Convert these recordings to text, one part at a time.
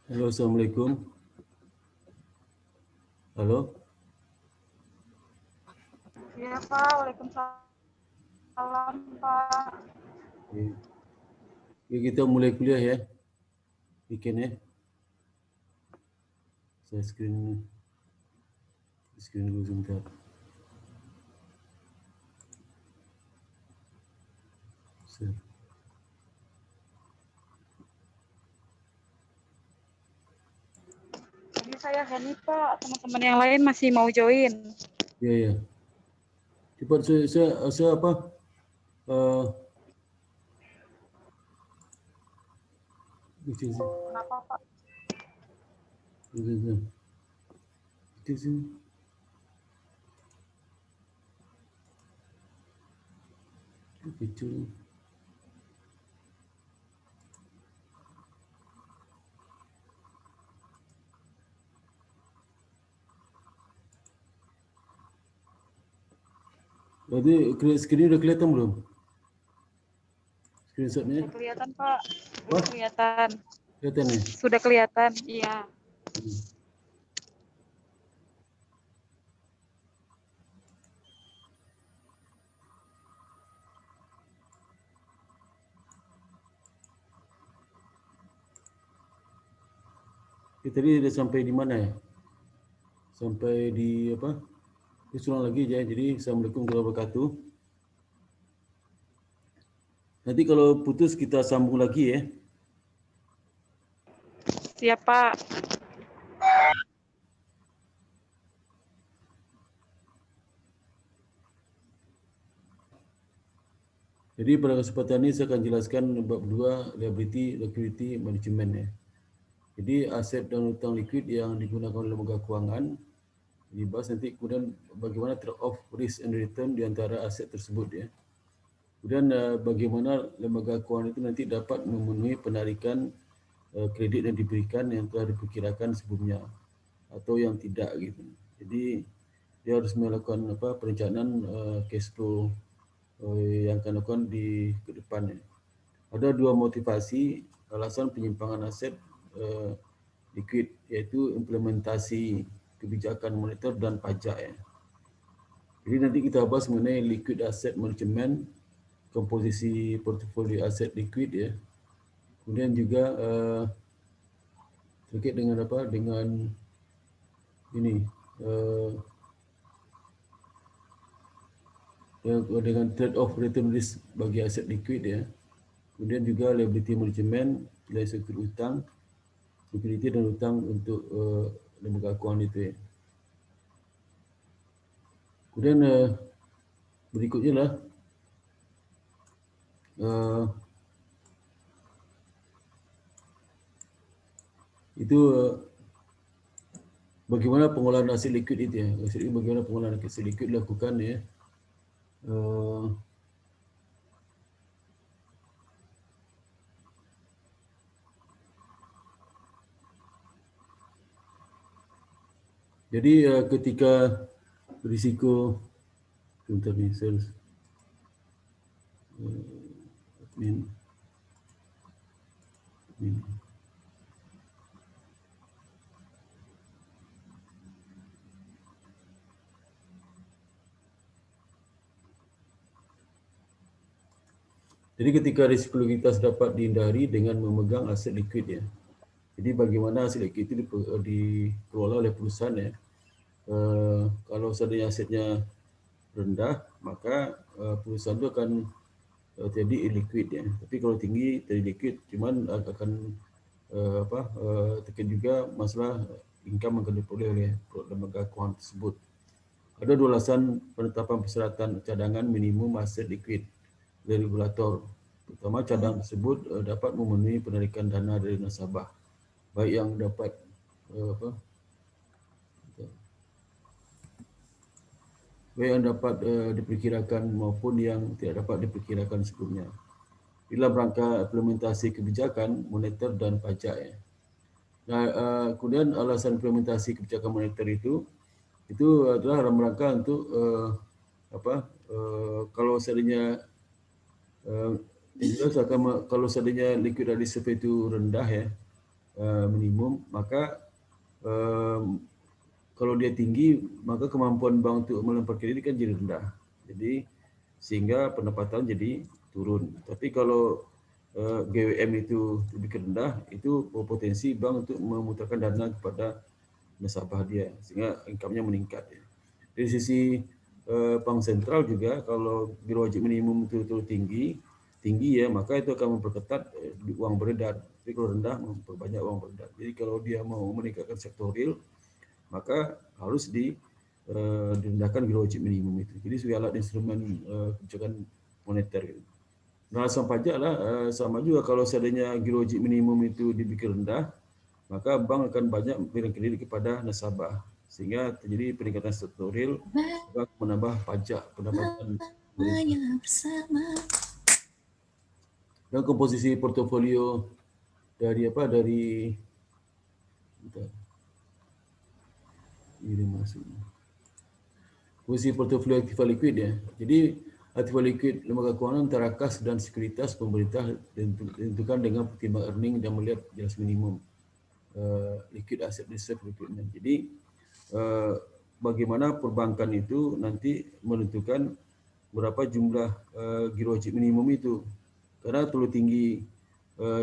Halo, Assalamualaikum. Halo. Iya Pak, Waalaikumsalam Pak. Ya, kita mulai kuliah ya. Bikin ya. Saya screen dulu sebentar. Ini saya Hani Pak, teman-teman yang lain masih mau join. Ya, ya. Cepat saya apa? Kenapa Pak? Itu. Jadi screen udah kelihatan belum? Screenshotnya? Sudah kelihatan Pak, Wah, sudah kelihatan. kelihatan ya? Sudah kelihatan, iya. Tadi udah sampai di mana ya? Sampai di apa? Ulang lagi ya. Jadi Assalamualaikum warahmatullahi wabarakatuh. Nanti kalau putus kita sambung lagi ya. Siap Pak. Jadi pada kesempatan ini saya akan jelaskan bab 2 liability liquidity management ya. Jadi aset dan hutang likuid yang digunakan oleh lembaga kewangan dibahas nanti, kemudian bagaimana trade-off risk and return di antara aset tersebut ya. Kemudian bagaimana lembaga kewangan itu nanti dapat memenuhi penarikan kredit yang diberikan yang telah diperkirakan sebelumnya atau yang tidak gitu. Jadi dia harus melakukan perencanaan cash flow yang akan dilakukan di ke depannya. Ada dua motivasi alasan penyimpangan aset likuid, yaitu implementasi kebijakan moneter dan pajak ya. Jadi nanti kita bahas mengenai liquid asset management, komposisi portofolio aset liquid ya. Kemudian juga terkait dengan apa? Dengan ini dengan trade off return risk bagi aset liquid ya. Kemudian juga liability management dari struktur hutang, liquidity dan hutang untuk lembaga keuangan itu ya. Kemudian berikutnya lah itu bagaimana pengolahan hasil liquid itu ya. Bagaimana pengolahan hasil liquid dilakukan ya. Jadi ketika risiko sebentar nih, jadi ketika risiko likuiditas dapat dihindari dengan memegang aset likuid ya. Jadi bagaimana aset likuid itu dikelola oleh perusahaan ya. Kalau seandainya asetnya rendah, maka perusahaan itu akan jadi illiquid ya. Tapi kalau tinggi jadi liquid, cuman akan tekan juga masalah income akan diperoleh oleh lembaga keuangan tersebut. Ada dua alasan penetapan persyaratan cadangan minimum aset liquid dari regulator. Pertama, cadangan tersebut dapat memenuhi penarikan dana dari nasabah, baik yang dapat diperkirakan maupun yang tidak dapat diperkirakan sebelumnya, dalam rangka implementasi kebijakan moneter dan pajak ya. Nah, kemudian alasan implementasi kebijakan moneter itu adalah dalam rangka untuk kalau seandainya kalau seandainya liquidity reserve itu rendah ya, minimum, maka kalau dia tinggi, maka kemampuan bank untuk melempar kredit kan jadi rendah. Jadi sehingga pendapatan jadi turun. Tapi kalau GWM itu lebih rendah, itu potensi bank untuk memutarkan dana kepada nasabah dia, sehingga income-nya meningkat. Ya. Dari sisi bank sentral juga, kalau giro wajib minimum itu tinggi ya, maka itu akan memperketat uang beredar. Tapi kalau rendah, memperbanyak uang beredar. Jadi kalau dia mau meningkatkan sektor real, maka harus direndahkan giro wajib minimum itu. Jadi sebagai alat instrumen kebijakan moneter. Gitu. Nah, alasan pajak lah sama juga, kalau seandainya giro wajib minimum itu dibikin rendah, maka bank akan banyak memberikan kredit kepada nasabah, sehingga terjadi peningkatan struktur real, menambah pajak pendapatan pemerintah. Dan komposisi portofolio dari ini masuknya. Komposisi portofolio aktiva liquid ya. Jadi aktiva liquid lembaga keuangan antara kas dan sekuritas pemerintah ditentukan dengan pertimbangan earning dan melihat jelas minimum liquid asset reserve requirement. Jadi bagaimana perbankan itu nanti menentukan berapa jumlah giro wajib minimum itu, karena terlalu tinggi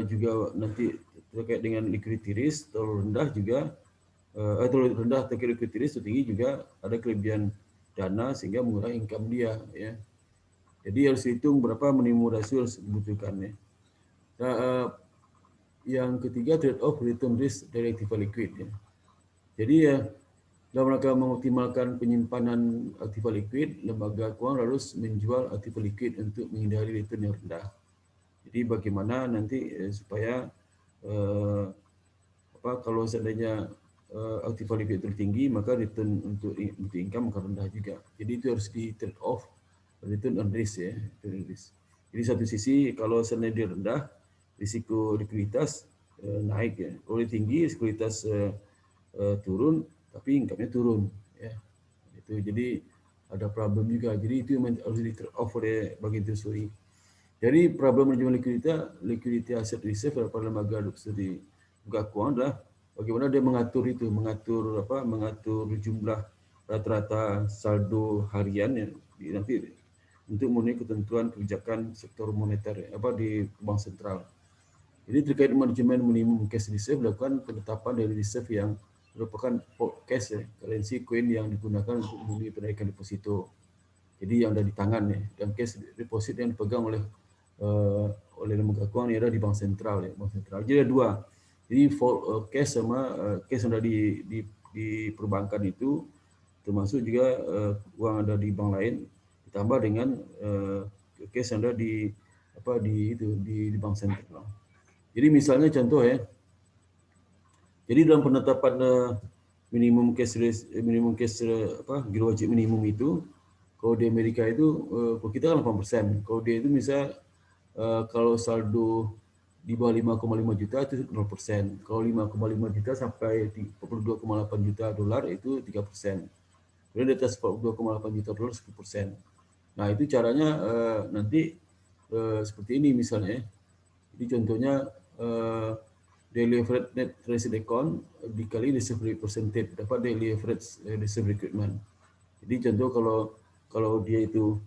juga nanti terkait dengan liquidity risk, terlalu rendah juga terlalu rendah terkait liquidity risk, terlalu tinggi juga ada kelebihan dana sehingga mengurangi income dia ya. Jadi harus hitung berapa minimum rasio harus dibutuhkan ya. Nah, yang ketiga, trade off return risk dari aktiva liquid ya. Jadi ya, dalam rangka mengoptimalkan penyimpanan aktiva liquid, lembaga keuangan harus menjual aktiva liquid untuk menghindari return yang rendah. Jadi bagaimana nanti supaya kalau seandainya aktiva liquid tertinggi, maka return untuk income akan rendah juga. Jadi itu harus di trade off return on risk ya. Jadi satu sisi kalau seandainya dia rendah, risiko likuiditas naik ya. Kalau tinggi, likuiditas turun, tapi income-nya turun ya. Itu jadi ada problem juga. Jadi itu harus di trade off oleh Bank Indonesia. Jadi problem manajemen likuiditas aset reserve pada lembaga di lembaga keuangan adalah bagaimana dia mengatur jumlah rata-rata saldo harian ya, nanti untuk memenuhi ketentuan kebijakan sektor moneter di bank sentral. Jadi terkait manajemen minimum cash reserve, dilakukan penetapan dari reserve yang merupakan cash ya, currency coin yang digunakan untuk memenuhi penarikan deposito. Jadi yang ada di tangan ya, dan cash deposit yang dipegang oleh lembaga keuangan yang ada di bank sentral ya, bank sentral. Jadi ada dua. Jadi cash sama cash yang ada di perbankan itu, termasuk juga uang ada di bank lain, ditambah dengan cash yang ada di bank sentral. Jadi misalnya contoh ya, jadi dalam penetapan minimum cash giro wajib minimum itu, kalau di Amerika itu, kalau kita kan 8%, kalau dia itu misal kalau saldo di bawah 5,5 juta itu 0%, kalau 5,5 juta sampai 42,8 juta dolar itu 3%, kemudian di atas 42,8 juta dolar 10%. Nah itu caranya nanti seperti ini misalnya. Jadi contohnya daily average net transit account dikali reserve percentage, dapat daily average reserve requirement. Jadi contoh kalau dia itu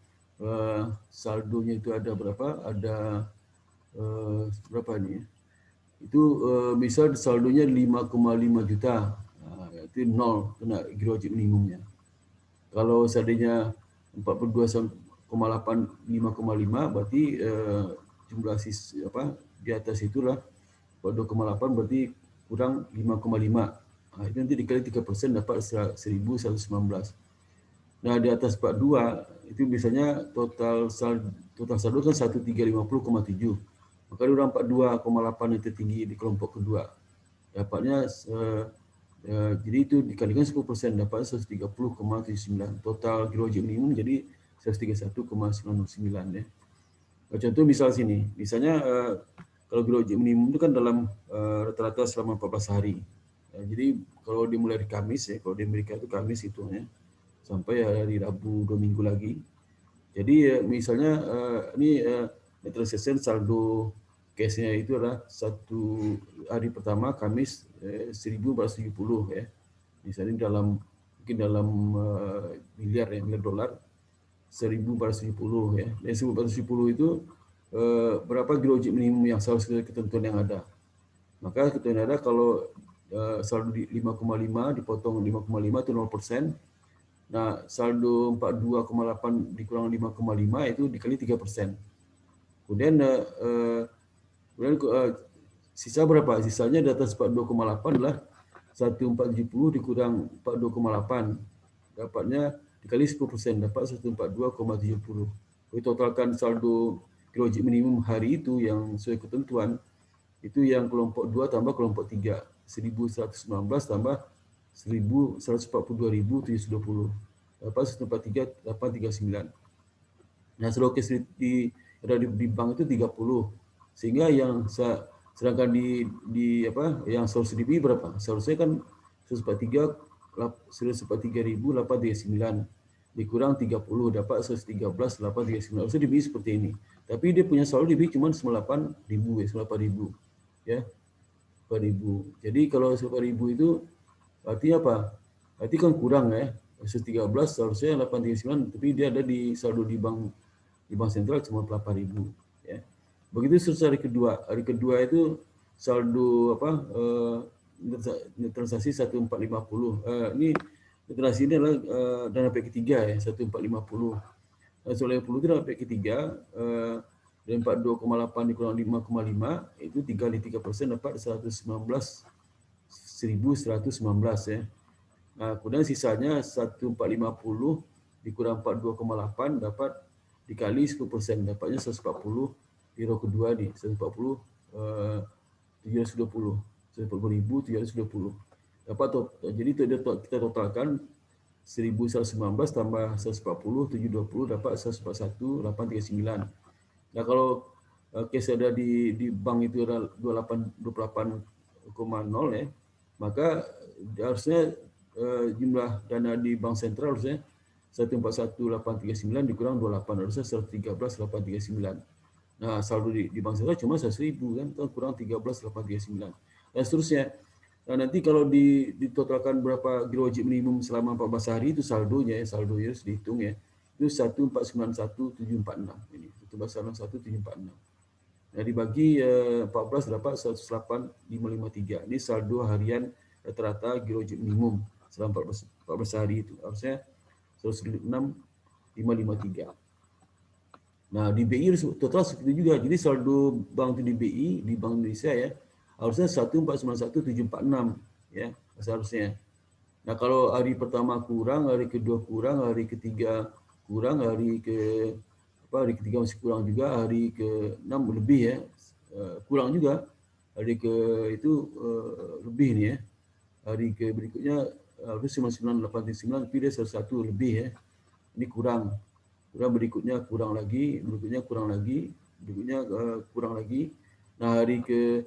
saldonya itu ada berapa? Ada berapa ini? Itu misal saldonya 5,5 juta, itu nol kena giro wajib minimumnya. Kalau seandainya 42,8 5,5 berarti jumlah di atas itulah 42,8 berarti kurang 5,5. Nah, itu nanti dikali 3% dapat 1.119. Nah, di atas 42 itu biasanya total saldo kan 1.350,7. Maka di orang 42,8 itu tinggi di kelompok kedua. Dapatnya jadi itu dikalikan 10% dapat 130,79. Total giro wajib minimum jadi 131,99 ya. Contoh misal sini, misalnya kalau giro wajib minimum itu kan dalam rata-rata selama 14 hari. Jadi kalau dimulai di Kamis ya, kalau di Amerika itu Kamis hitungnya sampai hari Rabu 2 minggu lagi. Jadi misalnya ini net transaction saldo case-nya itu adalah satu hari pertama Kamis 1470 ya. Misalnya mungkin dalam miliar dolar 1470 ya. Dan 1470 itu berapa geologi minimum yang sesuai ketentuan yang ada. Maka ketentuan yang ada kalau saldo di 5,5 dipotong 5,5 itu 0%. Nah, saldo 42,8 dikurang 5,5 itu dikali 3%. Kemudian sisa berapa? Sisanya di atas 42,8 adalah 1470 dikurang 42,8. Dapatnya dikali 10%, dapat 142,70. Jadi totalkan saldo geologi minimum hari itu yang sesuai ketentuan, itu yang kelompok 2 tambah kelompok 3. 1119 tambah 142.720. Dapat 143.839. Nah, seluruh case di bank itu 30. Sehingga sedangkan yang seharusnya DBI berapa? Seharusnya kan 143.839 dikurang 30 dapat 113.839. Harusnya DBI seperti ini. Tapi dia punya saldo DBI cuma 98.000 ya. 4.000. Jadi kalau 4.000 itu artinya apa? Berarti kan kurang ya. 113 seharusnya 839, tapi dia ada di saldo di bank sentral cuma 8.000 ya. Begitu selesai hari kedua. Hari kedua itu saldo transaksi 1450. Ini transaksi ini adalah dana pihak ketiga ya, 1450. 150 itu dana pihak ketiga, dan 42,8 dikurang 5,5 itu 3% dapat 119.119 ya. Nah, kemudian sisanya 1450 dikurang 42,8 dapat dikali 10%, dapatnya 140 di row kedua nih, 140 720. 140.720. Dapat jadi kita totalkan 1119 tambah 140 720 dapat 141.839. Nah, kalau case ada di bank itu ada 28,0 ya, maka harusnya jumlah dana di bank sentral harusnya 141.839 dikurang 28 harusnya 113.839. Nah, saldo di bank sentral cuma 100.000 kan, kurang 13.839 dan seterusnya. Nah, nanti kalau ditotalkan berapa geologi minimum selama 14 hari itu saldonya harus dihitung ya. Itu 1491746 ini. Itu 1491746. Nah, dibagi 14 dapat 108.553. Ini saldo harian rata-rata geologi minimum selama 14 hari itu. Harusnya 106.553. Nah, di BI total seperti juga. Jadi saldo bank itu di BI, di Bank Indonesia ya, harusnya 1491746 ya, seharusnya. Nah, kalau hari pertama kurang, hari kedua kurang, hari ketiga kurang, hari ketiga masih kurang juga, hari ke-6 lebih ya, kurang juga. Hari ke itu lebih nih ya. Hari ke berikutnya harus 9989 tapi dia 101 lebih ya. Ini kurang. Kurang berikutnya kurang lagi, berikutnya kurang lagi, berikutnya kurang lagi. Nah, hari ke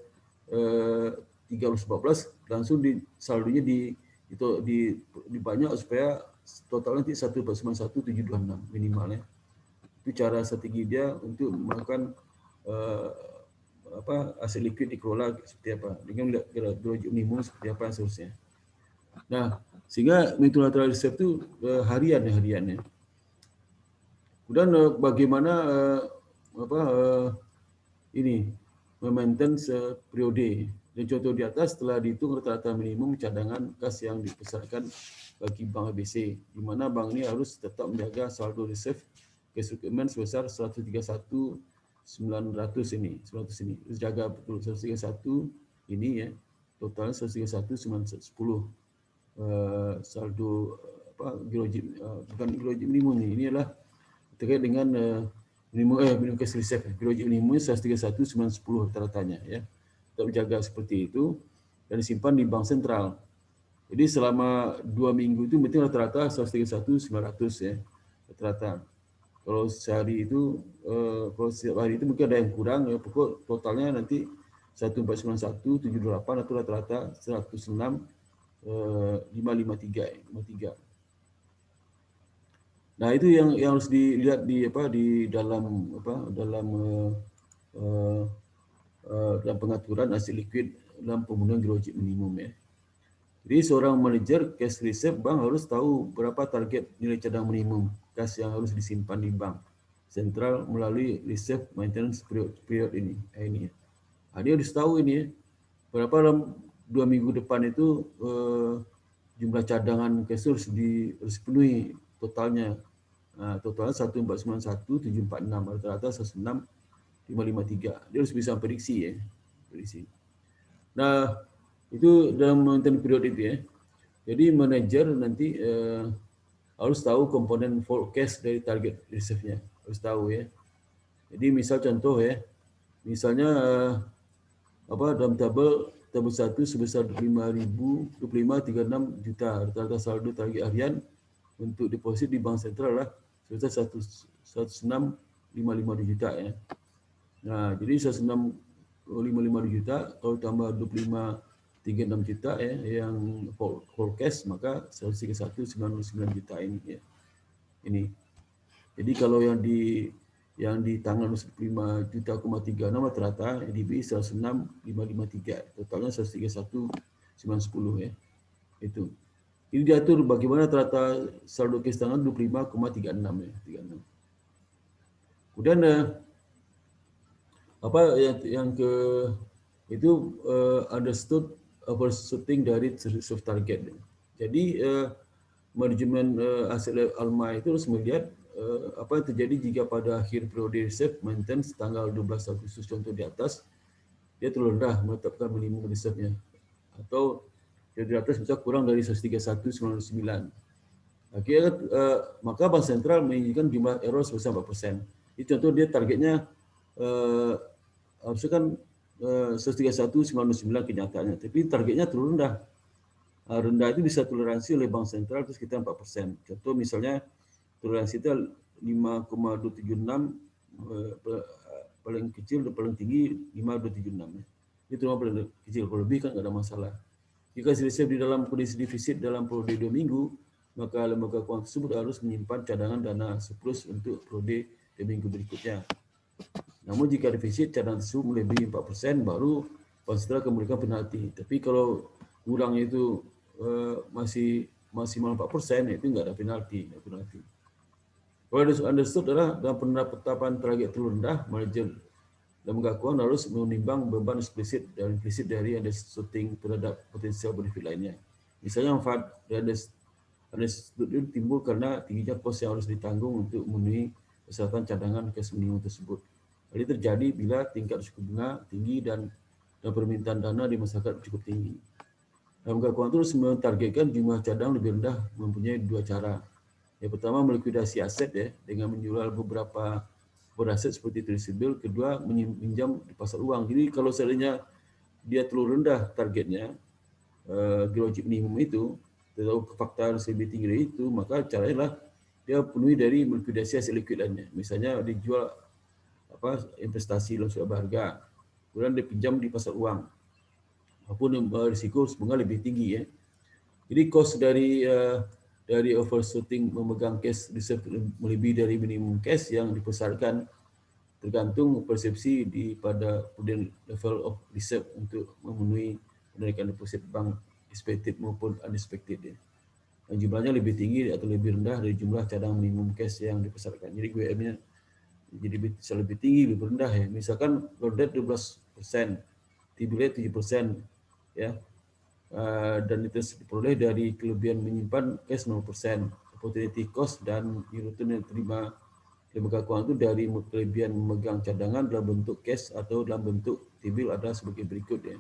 314 langsung saldonya dibanyak supaya totalnya nanti 1,91726 minimalnya. Itu cara strategi dia untuk melakukan aset liquid dikelola seperti apa dengan geologi minimum seperti apa seterusnya. Nah, sehingga multilateral reserve itu hariannya. Kemudian bagaimana ini memaintain periode. Dan contoh di atas telah dihitung rata-rata minimum cadangan kas yang dipesankan bagi Bank ABC, di mana bank ini harus tetap menjaga saldo reserve cash requirement sebesar 131.900 ini, 100 ini. Harus jaga betul 131 ini ya, totalnya 131.910 saldo geologi bukan geologi minimum ini adalah terkait dengan minimum cash reserve. Geologi minimumnya 131.910 rata-ratanya ya. Kita menjaga seperti itu dan disimpan di bank sentral. Jadi selama 2 minggu itu penting rata-rata 131.900 ya rata-rata. Kalau sehari itu kalau setiap hari itu mungkin ada yang kurang ya, pokok totalnya nanti 1491728 atau rata-rata 106.553. Nah, itu yang harus dilihat di dalam dalam pengaturan aset likuid dalam pemenuhan geologik minimum ya. Jadi seorang manajer cash reserve bank harus tahu berapa target nilai cadang minimum kas yang harus disimpan di bank sentral melalui reserve maintenance period ini. Ini. Dia harus tahu ini ya, berapa dalam 2 minggu depan itu jumlah cadangan cash harus dipenuhi totalnya. Totalnya 1491746 rata-rata 16553. Dia harus bisa prediksi ya. Prediksi. Nah, itu dalam maintenance period itu ya. Jadi manajer nanti harus tahu komponen forecast dari target reserve-nya. Harus tahu ya. Jadi misal contoh ya, misalnya dalam tabel 1 sebesar 5.025,36 juta rata-rata saldo target harian untuk deposit di bank sentral lah sebesar 106,552 juta ya. Nah, jadi 106,552 juta kalau tambah 25,36 juta ya yang forecast maka 131,99 juta ini ya. Ini. Jadi kalau yang di tanggal 5 juta, 36 rata-rata DBI 106,553, totalnya 131,910 ya. Itu. Ini diatur bagaimana rata saldo cash tangan 25,36 ya, 36. Kemudian yang ke itu understood overshooting dari reserve target. Jadi manajemen aset Alma itu harus melihat apa yang terjadi jika pada akhir periode reserve maintenance tanggal 12 Agustus contoh di atas dia terlalu rendah menetapkan minimum reserve-nya atau di atas bisa kurang dari 131,99. Akhirnya maka Bank Sentral mengizinkan jumlah error sebesar 4%. Jadi contoh dia targetnya harusnya kan 131,99 kenyataannya, tapi targetnya terlalu rendah. Rendah itu bisa toleransi oleh Bank Sentral terus kita 4%. Contoh misalnya toleransi itu 5,276 paling kecil dan paling tinggi 5,276. Itu paling kecil, kalau lebih kan nggak ada masalah. Jika reserve di dalam kondisi defisit dalam periode 2 minggu, maka lembaga keuangan tersebut harus menyimpan cadangan dana surplus untuk periode 2 minggu berikutnya. Namun jika defisit cadangan tersebut melebihi 4%, baru Bank Sentral akan memberikan penalti. Tapi kalau kurang itu masih maksimal 4%, itu nggak ada penalti. Kalau understood adalah dalam penetapan target terlalu rendah, manajer lembaga keuangan harus menimbang beban eksplisit dan implisit dari undershooting terhadap potensial benefit lainnya. Misalnya manfaat dari undershooting timbul karena tingginya kos yang harus ditanggung untuk memenuhi persyaratan cadangan cash minimum tersebut. Hal ini terjadi bila tingkat suku bunga tinggi dan permintaan dana di masyarakat cukup tinggi. Lembaga keuangan terus mentargetkan jumlah cadangan lebih rendah mempunyai dua cara. Yang pertama melikuidasi aset ya dengan menjual beberapa aset seperti treasury bill. Kedua meminjam di pasar uang. Jadi kalau seandainya dia terlalu rendah targetnya geologik minimum itu atau kefaktaan lebih tinggi dari itu, maka caranya adalah dia penuhi dari melikuidasi aset liquid lainnya. Misalnya dijual investasi dalam surat berharga, kemudian dipinjam di pasar uang, maupun risiko bunga lebih tinggi ya. Jadi cost dari overshooting memegang cash reserve melebihi dari minimum cash yang dipesarkan tergantung persepsi pada level of reserve untuk memenuhi penarikan deposit bank expected maupun unexpected ya. Dan jumlahnya lebih tinggi atau lebih rendah dari jumlah cadangan minimum cash yang dipesarkan. Jadi GWM-nya jadi bisa lebih tinggi, lebih rendah ya. Misalkan loaded 12%, T-bill 7% ya. Dan itu diperoleh dari kelebihan menyimpan cash 0%, opportunity cost dan return yang terima lembaga keuangan itu dari kelebihan memegang cadangan dalam bentuk cash atau dalam bentuk T-bill adalah sebagai berikut ya.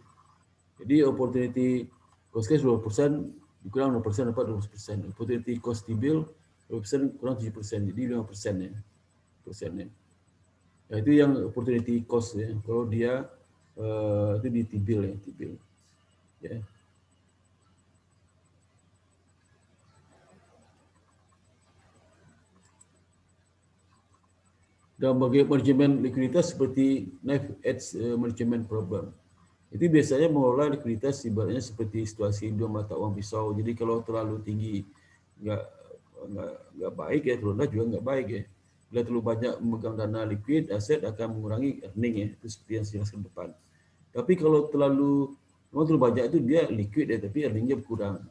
Jadi opportunity cost cash 20% dikurang 0% dapat 12%. Opportunity cost T-bill 20% kurang 7%, jadi 5% ya. Persennya. Nah, itu yang opportunity cost ya. Kalau dia itu di T-bill ya, T-bill. Ya. Dan bagi manajemen likuiditas seperti knife edge management problem. Itu biasanya mengelola likuiditas ibaratnya seperti situasi dua mata uang pisau. Jadi kalau terlalu tinggi nggak baik ya, terlalu rendah juga nggak baik ya. Bila terlalu banyak memegang dana liquid, aset akan mengurangi earning ya. Itu seperti yang saya jelaskan depan. Tapi kalau terlalu banyak itu dia liquid ya, tapi earningnya berkurang.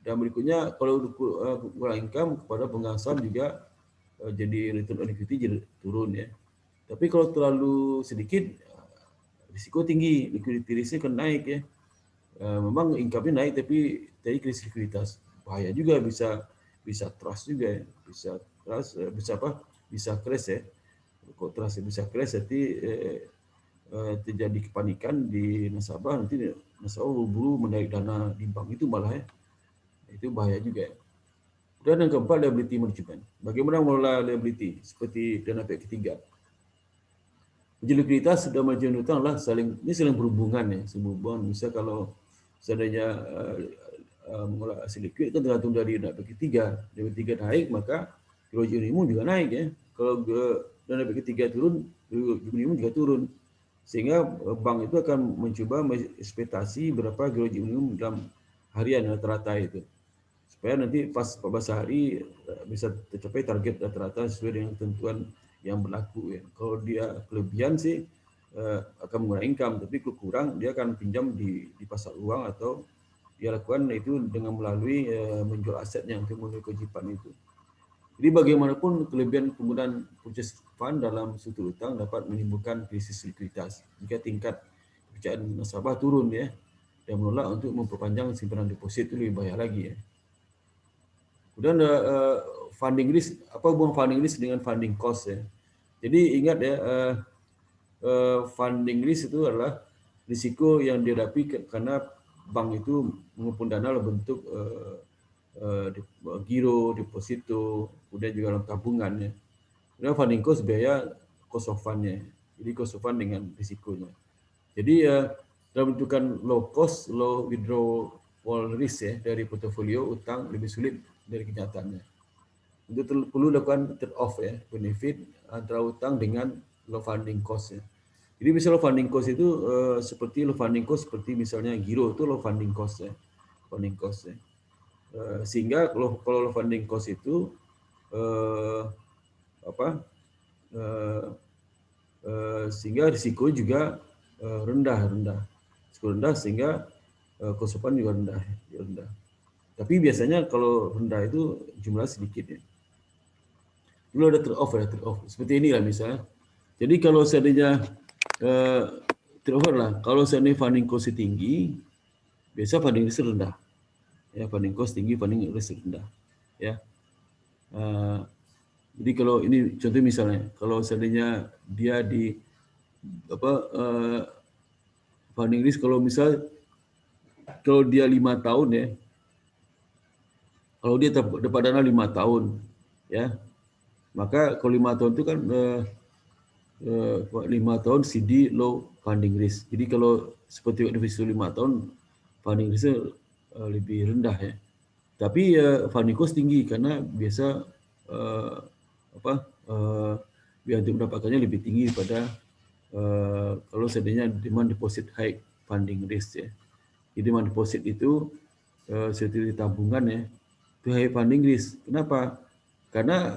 Dan berikutnya kalau kurang income kepada pemegang saham juga jadi return on equity jadi turun ya. Tapi kalau terlalu sedikit risiko tinggi, liquidity risk akan naik ya. Memang income-nya naik tapi tadi krisis likuiditas bahaya juga, bisa trust juga ya, bisa trust bisa apa? Bisa crash ya. Kok trust bisa crash nanti terjadi kepanikan di nasabah, nanti nasabah buru-buru menarik dana di bank itu malah ya. Itu bahaya juga ya. Dan yang keempat, liability management. Bagaimana mengelola liability seperti dana pihak ketiga. Likuiditas dan manajemen utang lah saling berhubungan ya, berhubungan. Misal kalau seandainya mengelola aset likuid kan tergantung dari dana pihak ketiga. Dana pihak ketiga naik maka gross minimum juga naik ya. Kalau dana pihak ketiga turun, gross minimum juga turun. Sehingga bank itu akan mencoba ekspektasi berapa gross minimum dalam harian rata-rata itu. Supaya nanti pas 14 hari bisa tercapai target rata-rata sesuai dengan ketentuan yang berlaku ya. Kalau dia kelebihan sih akan mengurangi income, tapi kalau kurang dia akan pinjam di pasar uang atau dia lakukan itu dengan melalui menjual asetnya untuk memenuhi kewajiban itu. Jadi bagaimanapun kelebihan penggunaan purchase fund dalam struktur utang dapat menimbulkan krisis likuiditas jika tingkat kepercayaan nasabah turun ya, dan menolak untuk memperpanjang simpanan deposit itu lebih bahaya lagi ya. Kemudian funding risk, apa hubungan funding risk dengan funding cost ya. Jadi ingat ya, funding risk itu adalah risiko yang dihadapi karena bank itu mengumpulkan dana dalam bentuk giro, deposito, kemudian juga dalam tabungan ya. Kemudian funding cost biaya cost of fund-nya. Jadi cost of fund dengan risikonya. Jadi dalam bentukan low cost, low withdrawal risk ya dari portofolio utang lebih sulit dari kenyataannya. Itu perlu lakukan trade off ya, benefit antara utang dengan low funding cost ya. Jadi misalnya low funding cost itu seperti misalnya giro itu low funding cost ya, sehingga kalau low funding cost itu sehingga risiko juga rendah sehingga cost of fund juga rendah. Tapi biasanya kalau rendah itu jumlah sedikit ya. Dulu ada trade off. Seperti inilah misalnya. Jadi kalau seandainya trade off lah, kalau seandainya funding cost tinggi, biasa funding risk rendah. Ya, funding cost tinggi, funding risk rendah. Ya. Jadi kalau ini contoh misalnya, kalau seandainya dia di funding risk kalau dia 5 tahun ya, kalau dia dapat dana 5 tahun ya, maka kalau 5 tahun itu kan 5 tahun CD low funding risk. Jadi kalau seperti defisit 5 tahun funding risk lebih rendah ya. Tapi funding cost tinggi karena biasa biaya untuk mendapatkannya lebih tinggi daripada kalau seandainya demand deposit high funding risk ya. Jadi demand deposit itu seperti tabungan ya, itu high funding risk. Kenapa? Karena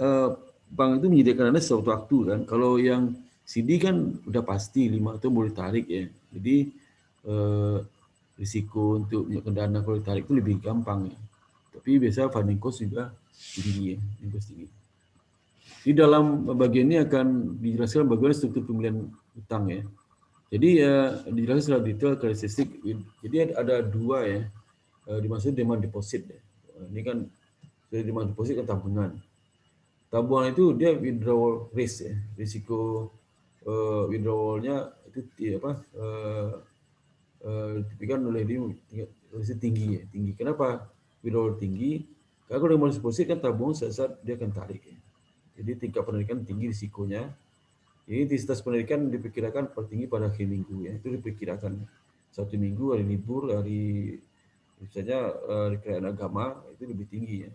bank itu menyediakan dana sewaktu waktu kan. Kalau yang CD kan udah pasti 5 tahun boleh tarik ya. Jadi risiko untuk menyiapkan dana kalau ditarik itu lebih gampang ya. Tapi biasa funding cost juga tinggi ya, tinggi. Di dalam bagian ini akan dijelaskan bagaimana struktur pemilihan utang ya. Jadi dijelaskan secara detail karakteristik. Jadi ada dua ya, dimaksud demand deposit ya. Ini kan demand deposit kan tabungan. Tabungan itu dia withdrawal risk ya, risiko withdrawalnya itu diberikan oleh dia tinggi ya, tinggi. Kenapa withdrawal tinggi? Karena kalau demand deposit kan tabungan saat dia akan tarik ya. Jadi tingkat penarikan tinggi risikonya. Ini intensitas penarikan diperkirakan tertinggi pada akhir minggu ya. Itu diperkirakan 1 minggu hari libur, hari misalnya hari perayaan agama itu lebih tinggi ya.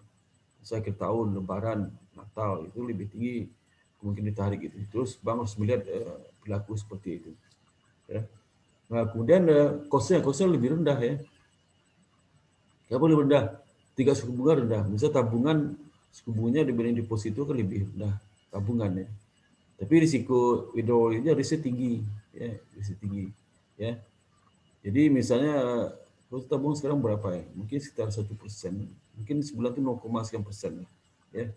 Misalnya akhir tahun, Lebaran, Natal itu lebih tinggi mungkin ditarik itu. Terus bank harus melihat perilaku seperti itu. Ya. Nah kemudian cost-nya lebih rendah ya. Kenapa lebih rendah? Tingkat suku bunga rendah. Misalnya tabungan suku bunganya dibanding deposito kan lebih rendah tabungan ya. Tapi risiko withdrawal ini risiko tinggi ya, risiko tinggi ya. Jadi misalnya kalau tabung sekarang berapa ya? Mungkin sekitar 1%. Mungkin sebulan itu 0, sekian persen ya.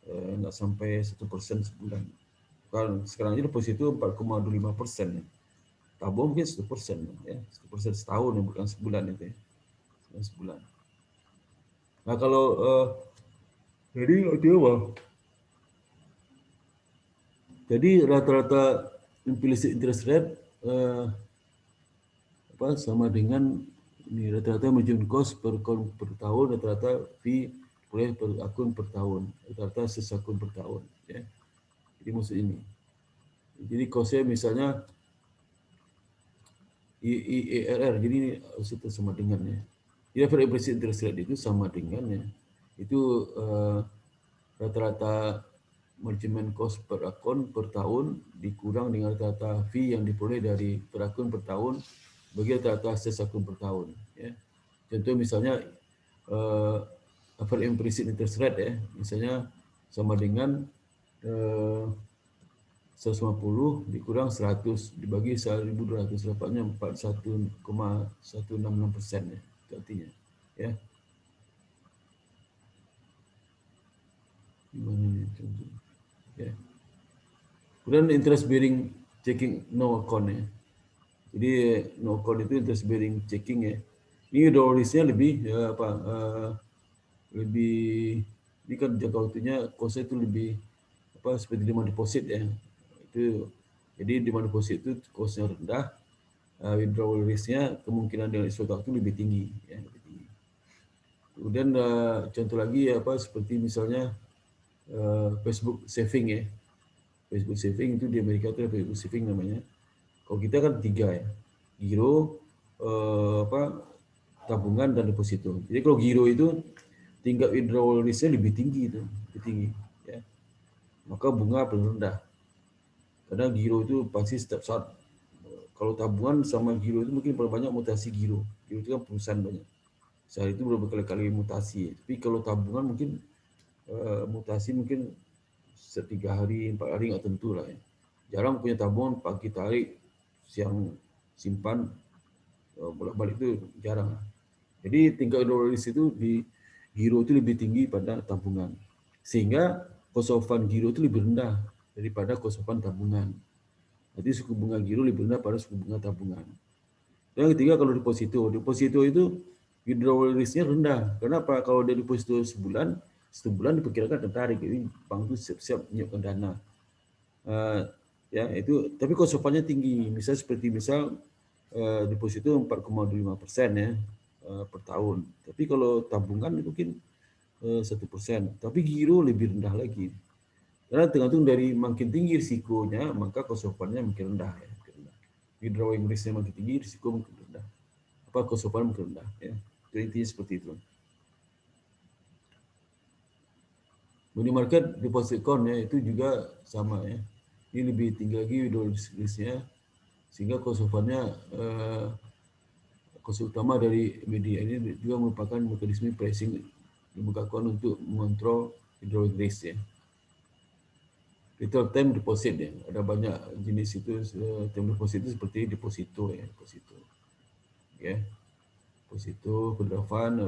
Nggak sampai 1% sebulan. Kalau sekarang ini deposito 4,25%. Ya. Tabung mungkin 1%, ya, 1% setahun, ya, bukan sebulan itu ya. Sebulan. Nah kalau jadi apa? Jadi rata-rata implicit interest rate sama dengan ini rata-rata management cost per tahun, rata-rata fee per akun per tahun, rata-rata akun per tahun. Ya. Jadi maksud ini. Jadi costnya misalnya IERR, jadi ini itu sama dengannya. Jadi average implicit interest rate itu sama dengannya. Itu rata-rata manajemen cost per akun per tahun dikurang dengan rata-rata fee yang diperoleh dari per akun per tahun bagi rata-rata akses akun per tahun. Ya. Contoh misalnya average implicit interest rate ya, misalnya sama dengan 150 dikurang 100 dibagi 1.200 dapatnya 41,166% ya, itu artinya ya. Gimana ini contoh? Ya. Kemudian interest bearing checking no account ya. Jadi no account itu interest bearing checking ya. Ini risknya lebih ya, lebih ini kan jangka waktunya kosnya itu lebih seperti demand deposit ya. Itu jadi demand deposit itu kosnya rendah, withdrawal risknya kemungkinan dengan suatu waktu lebih tinggi ya, lebih tinggi. Kemudian contoh lagi seperti misalnya Facebook saving ya. Facebook saving itu di Amerika itu Facebook saving namanya. Kalau kita kan 3 ya, giro, tabungan dan deposito. Jadi kalau giro itu tingkat withdrawal risknya lebih tinggi itu, lebih tinggi ya. Maka bunga paling rendah. Karena giro itu pasti setiap saat, kalau tabungan sama giro itu mungkin paling banyak mutasi giro. Giro itu kan perusahaan banyak. Sehari itu berkali-kali mutasi. Tapi kalau tabungan mungkin mutasi mungkin 3 hari, 4 hari nggak tentu lah ya. Jarang punya tabungan pagi tarik, siang simpan, bolak-balik itu jarang. Jadi tingkat withdrawal risk itu di giro itu lebih tinggi pada tabungan. Sehingga cost of fund giro itu lebih rendah daripada cost of fund tabungan. Jadi suku bunga giro lebih rendah pada suku bunga tabungan. Yang ketiga kalau deposito. Deposito itu withdrawal risk-nya rendah. Kenapa? Kalau dia deposito sebulan diperkirakan tertarik. Jadi bank itu siap-siap menyiapkan dana. Ya itu, tapi cost of fund-nya tinggi. Misal deposito 4,25% ya per tahun. Tapi kalau tabungan itu mungkin 1%. Tapi giro lebih rendah lagi. Karena tergantung dari makin tinggi risikonya, maka cost of fund-nya makin rendah ya. Withdrawing risk-nya makin tinggi, risiko makin rendah. Cost of fund makin rendah ya. Itu intinya seperti itu. Money market deposit account ya, itu juga sama ya. Ini lebih tinggi lagi withdrawal risk-nya, sehingga cost of fund-nya kos utama dari media ini juga merupakan mekanisme pricing lembaga keuangan untuk mengontrol withdrawal risk ya. Retail time deposit ya, ada banyak jenis itu. Time deposit itu seperti deposito ya, deposito. Ya. Deposito, federal fund,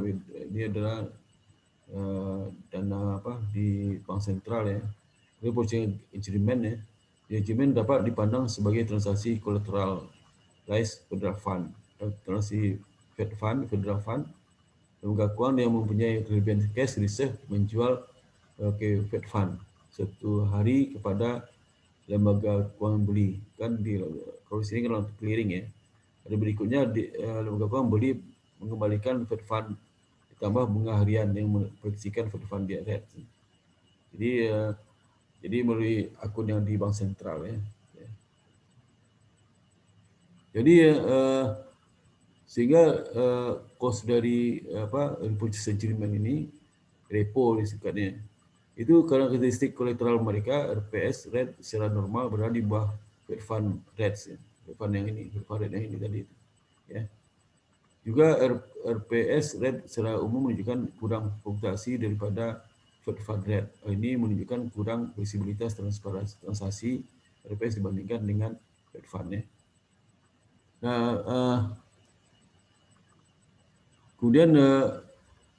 ini adalah dana di bank sentral ya. Ini purchasing instrument ya. Instrument dapat dipandang sebagai transaksi collateralized federal fund. Transaksi federal fund, lembaga keuangan yang mempunyai kelebihan cash reserve menjual ke Fed Fund satu hari kepada lembaga keuangan beli. Kan di kalau di sini kan untuk clearing ya. Ada berikutnya lembaga keuangan beli mengembalikan Fed Fund ditambah bunga harian yang memproyeksikan Fed Fund di rate. Jadi melalui akun yang di bank sentral ya. Jadi sehingga cost dari repurchase agreement ini, repo disebutnya, itu karakteristik kolateral mereka RPS rate secara normal berada di bawah Fed Fund rates ya. Fed Fund yang ini, Fed Fund rate yang ini tadi itu. Ya. Juga RPS rate secara umum menunjukkan kurang fluktuasi daripada Fed Fund rate. Ini menunjukkan kurang visibilitas transaksi RPS dibandingkan dengan Fed Fund ya. Nah, Kemudian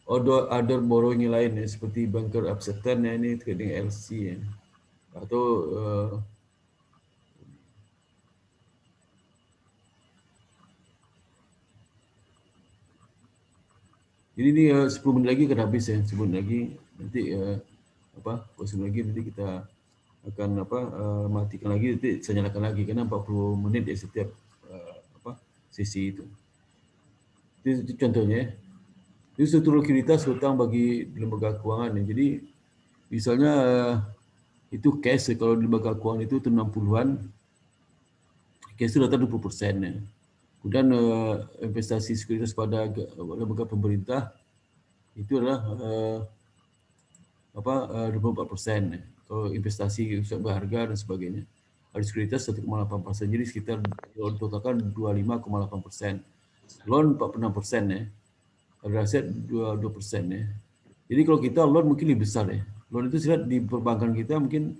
other borrowing yang lain ya, seperti bunker acceptance ya, ini terkait dengan LC ya. Atau ini 10 menit lagi akan habis ya, 10 menit lagi nanti 10 menit lagi nanti kita akan matikan lagi, nanti saya nyalakan lagi karena 40 menit ya setiap sesi itu. Itu contohnya ya. Itu struktur likuiditas hutang bagi lembaga keuangan ya. Jadi misalnya itu cash ya, kalau di lembaga keuangan itu 60-an, cash itu rata 20% ya. Kemudian investasi sekuritas pada lembaga pemerintah itu adalah 24%. Kalau investasi berharga dan sebagainya. Ada sekuritas 1,8%. Jadi sekitar totalkan 25,8%. Loan 46% ya. Ada aset 2% ya. Jadi kalau kita loan mungkin lebih besar ya. Loan itu lihat di perbankan kita mungkin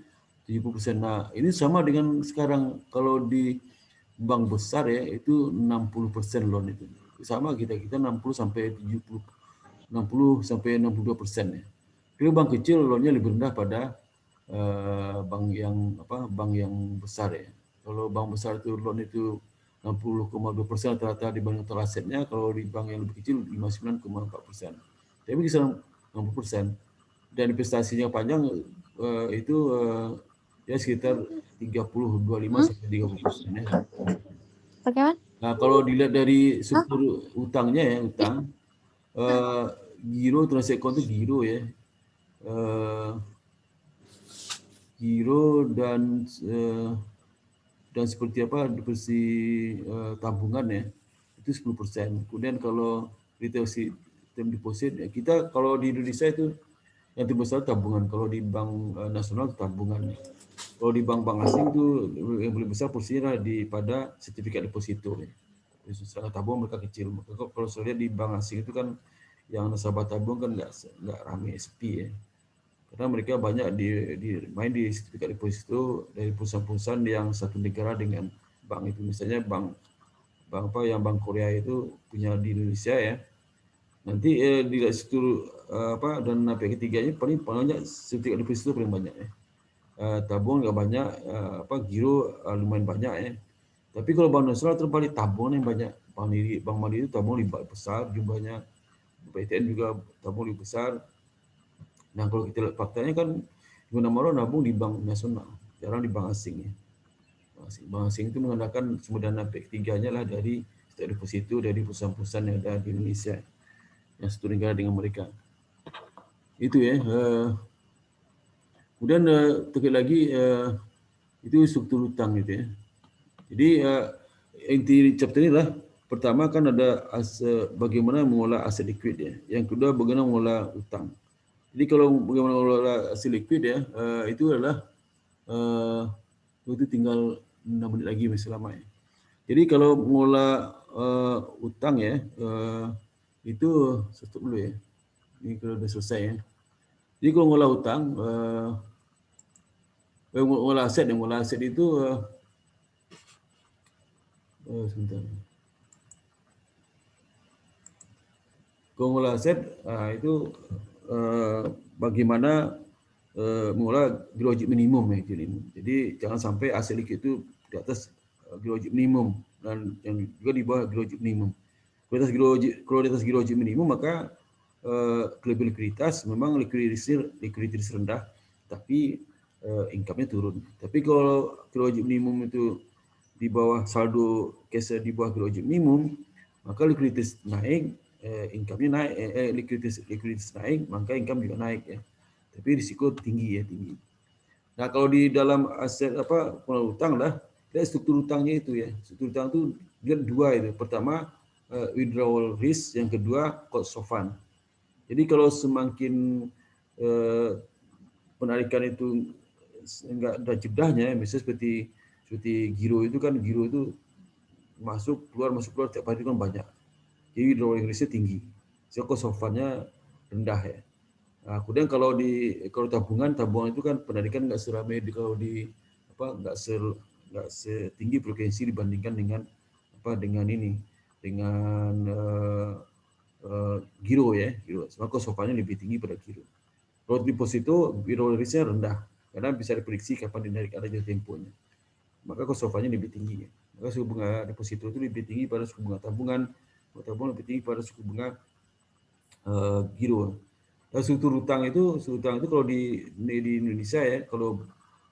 70%. Nah, ini sama dengan sekarang kalau di bank besar ya itu 60% loan itu. Sama kita 60 sampai 70, 60 sampai 62% ya. Kalau bank kecil loannya lebih rendah pada bank yang besar ya. Kalau bank besar itu loan itu 60,2% rata-rata dibanding total asetnya, kalau di bank yang lebih kecil 59,4%. Tapi kisaran 60%. Dan investasinya panjang itu ya sekitar 25 sampai 30% ya. Bagaimana? Nah, kalau dilihat dari struktur utangnya ya, utang giro transaksi account itu giro ya. Giro dan seperti apa deposisi tabungan ya itu 10%. Kemudian kalau retail term deposit ya, kita kalau di Indonesia itu yang terbesar tabungan, kalau di bank nasional tabungan. Kalau di bank-bank asing itu yang paling besar porsinya pada sertifikat deposito ya. Secara tabungan mereka kecil. Kalau saya lihat di bank asing itu kan yang nasabah tabung kan nggak ramai SP ya. Karena mereka banyak main di sertifikat deposito dari perusahaan-perusahaan yang satu negara dengan bank itu. Misalnya bank Bank Korea itu punya di Indonesia ya. Nanti di struktur dan napi ketiganya paling banyak sertifikat deposito paling banyak ya. Tabung nggak banyak, giro lumayan banyak ya. Tapi kalau bank nasional terbalik, tabung yang banyak. Bank Mandiri itu tabung lebih besar jumlahnya. BTN juga tabung lebih besar. Nah, kalau kita lihat faktanya kan mana-mana nabung di bank nasional, jarang di bank asing ya. Bank asing itu menggunakan sumber dana P3-nya lah dari setiap deposito dari perusahaan-perusahaan yang ada di Indonesia yang satu negara dengan mereka. Itu ya. Kemudian terkait lagi itu struktur utang gitu ya. Jadi inti chapter ini lah, pertama kan ada bagaimana mengolah aset liquid ya. Yang kedua bagaimana mengolah utang. Jadi kalau bagaimana mengelola aset liquid ya, itu adalah itu tinggal 6 menit lagi masih lama ya. Jadi kalau mengelola utang ya, itu tutup dulu ya. Ini kalau sudah selesai ya. Jadi kalau mengelola utang, mengelola aset itu sebentar. Kalau mengelola aset itu bagaimana mengelola giro wajib minimum ya. Jadi jangan sampai aset liquid itu di atas giro wajib minimum dan yang juga di bawah giro wajib minimum. Kalau di atas giro wajib minimum maka kelebihan likuiditas memang likuiditas rendah tapi income-nya turun. Tapi kalau giro wajib minimum itu di bawah saldo cash di bawah giro wajib minimum, maka likuiditas naik, income-nya naik, likuiditas naik, maka income juga naik ya. Tapi risiko tinggi ya, tinggi. Nah, kalau di dalam aset pengelola utang lah, lihat struktur utangnya itu ya. Struktur utang itu lihat dua itu. Pertama withdrawal risk, yang kedua cost of fund. Jadi kalau semakin penarikan itu enggak ada jedahnya, misalnya seperti giro itu kan, giro itu masuk keluar tiap hari kan banyak. Jadi withdrawal risk-nya tinggi. So cost of fund-nya rendah ya. Nah, kemudian kalau tabungan itu kan penarikan nggak seramai nggak setinggi frekuensi dibandingkan dengan dengan giro ya, giro. Maka cost of fundnya lebih tinggi pada giro. Kalau deposito, biro risknya rendah karena bisa diprediksi kapan dinarik, ada jatuh temponya. Maka cost of fundnya lebih tinggi. Maka suku bunga deposito itu lebih tinggi pada suku bunga tabungan, tabungan lebih tinggi pada suku bunga giro. Dan struktur utang itu kalau di Indonesia ya, kalau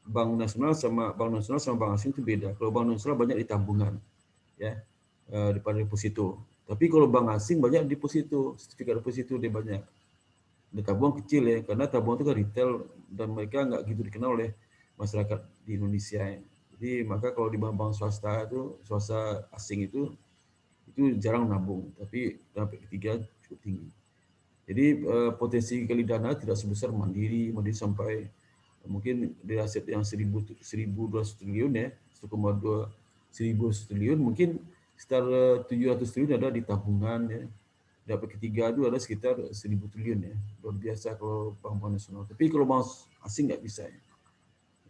Bank Nasional sama Bank asing itu beda. Kalau Bank Nasional banyak di tabungan, ya, daripada deposito. Tapi kalau bank asing banyak deposito, sertifikat deposito dia banyak. Dan tabungan kecil ya, karena tabungan itu kan retail dan mereka nggak gitu dikenal oleh masyarakat di Indonesia ya. Jadi maka kalau di bank swasta itu, swasta asing itu jarang nabung, tapi sampai ketiga cukup tinggi. Jadi potensi kali dana tidak sebesar mandiri sampai mungkin di aset yang 1.200 triliun ya, 1,2 triliun, mungkin sekitar 700 triliun ada di tabungan ya. Dapat ketiga itu ada sekitar 1.000 triliun ya, luar biasa kalau bank nasional. Tapi kalau bank asing nggak bisa ya.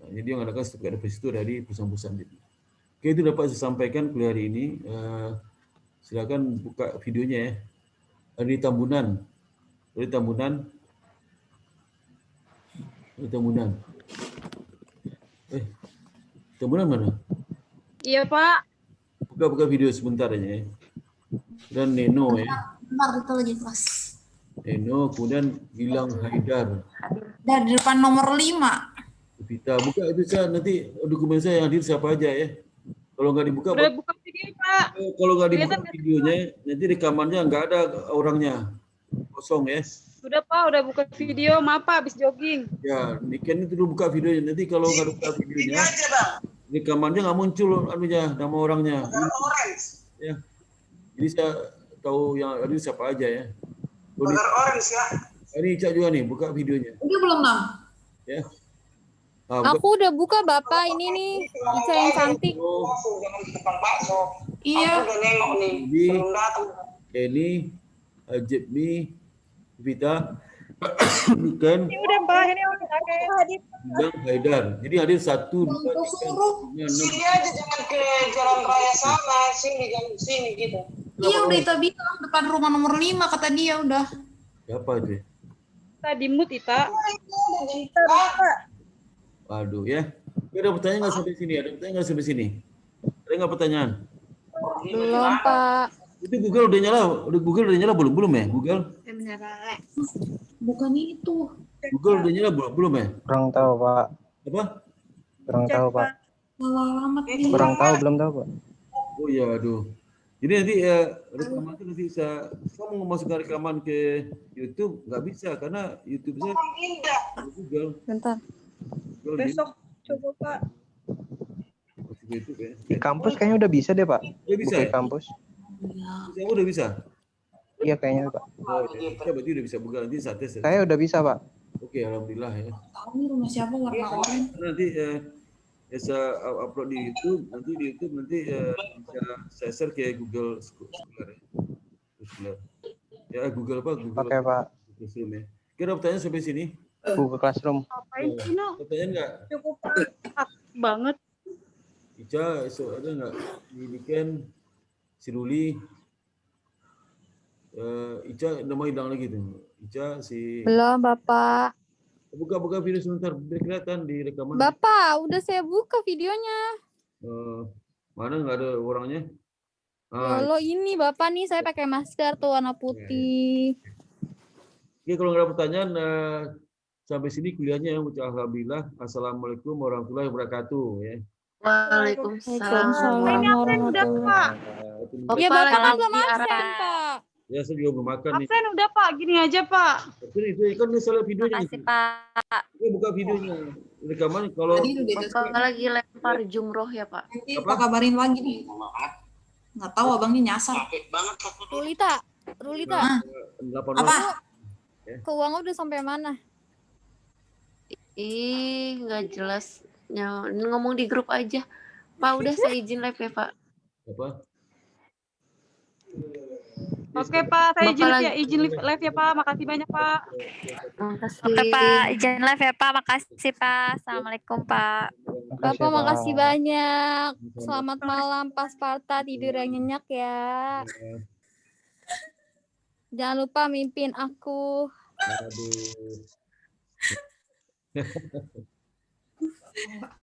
Nah, jadi yang mengadakan sertifikat deposito dari perusahaan-perusahaan itu. Oke, itu dapat saya sampaikan kuliah hari ini. Silakan buka videonya ya. Dari Tambunan. Tambunan mana? Iya, Pak. Buka video sebentar aja ya. Dan Neno ya. Bentar, itu lagi kelas. Neno, kemudian Gilang Haidar. Dari depan nomor 5. Vita, buka itu saya, nanti dokumen saya yang hadir siapa aja ya. Kalau nggak dibuka, Udah buka video, Pak. kalau nggak dibuka videonya, nanti rekamannya nggak ada orangnya, kosong ya. Udah, Pak, udah buka video. Maaf, Pak, habis jogging. Ya, Niken itu dulu buka videonya. Nanti kalau nggak buka videonya, rekamannya nggak muncul anunya, nama orangnya. Ya, jadi saya tahu yang hadir siapa aja ya. Bakar orange ya. Ini Cak juga nih, buka videonya. Udah belum, Nam? Ya. Aku udah buka Bapak, ini nih Ica yang cantik. Langsung jangan di depan bakso. Iya. Aku udah nengok nih. Ini, Belum datang. Eni, Jepmi, Vita, Niken, Ini udah, Pak. Ini udah hadir. Gilang Haidar. Jadi hadir 1, 2, 3, 4, 5, 6. Sini aja, jangan ke jalan raya sana. Sini gitu. Iya, udah itu bilang depan rumah nomor 5 kata dia udah. Siapa itu? Tadi mut, Ita. Waduh ya. Ada pertanyaan nggak sampai sini? Ada pertanyaan nggak sampai sini? Ada nggak pertanyaan? Belum, Pak. Itu Google udah nyala? Google udah nyala belum? Belum ya? Google? Bukan itu. Google udah nyala belum? Belum ya? Kurang tahu, Pak. Apa? Kurang tahu, Pak. Salah alamat nih. Kurang tahu, belum tahu, Pak. Oh iya, aduh. Jadi nanti rekaman itu nanti saya mau masukkan rekaman ke YouTube nggak bisa karena YouTube saya Google. Bentar. Google Besok coba, Pak. masuk ke YouTube ya. Di kampus kayaknya udah bisa deh, Pak. Udah bisa Buka ya? kampus. Saya udah bisa. Iya kayaknya, Pak. Oh, ya. Saya berarti udah bisa buka nanti saat tes. Saya udah bisa, Pak. Oke, alhamdulillah ya. Tahu nih rumah siapa warna oranye. Nanti saya upload di YouTube, nanti bisa saya share ke Google Scholar ya. Scholar. Ya Google apa? Google. Oke, Pak. Classroom ya. Kira pertanyaan sampai sini? Google Classroom. Ngapain sih, no? Pertanyaan nggak? Cukup aktif banget. Ica, ada nggak? Didikan, si Ruli, Ica nama hilang lagi tuh. Ica, si Belum, Bapak. buka video sebentar, biar kelihatan di rekaman. Bapak, udah saya buka videonya. Mana nggak ada orangnya? Lo ini Bapak nih, saya pakai masker tuh warna putih. Oke, kalau nggak ada pertanyaan, sampai sini kuliahnya. Alhamdulillah. Assalamualaikum warahmatullahi wabarakatuh. Ya. Waalaikumsalam Ini absen udah, Pak. Ya Bapak kan belum absen, Pak. Ya, saya juga belum makan nih. Absen udah, Pak. Gini aja, Pak. Tapi itu kan misalnya videonya. Makasih, Pak. Oke, buka videonya. Rekaman kalau Bapak lagi lempar jumroh ya, Pak? Nanti Pak kabarin lagi nih. Nggak tahu abangnya nyasar. Capek banget. Rulita, 8 Apa? keuangan udah sampai mana? Ih, nggak jelas. Ngomong di grup aja. Pak, udah saya izin live ya, Pak. apa? Oke, Pak. Saya Bapak izin live ya, Pak. Makasih banyak, Pak. Makasih. Oke, Pak. Izin live ya, Pak. Makasih, Pak. Assalamualaikum, Pak. Bapak, makasih banyak. Selamat malam, Pak Sparta. Tidur yang nyenyak ya. Jangan lupa mimpin aku. Aduh.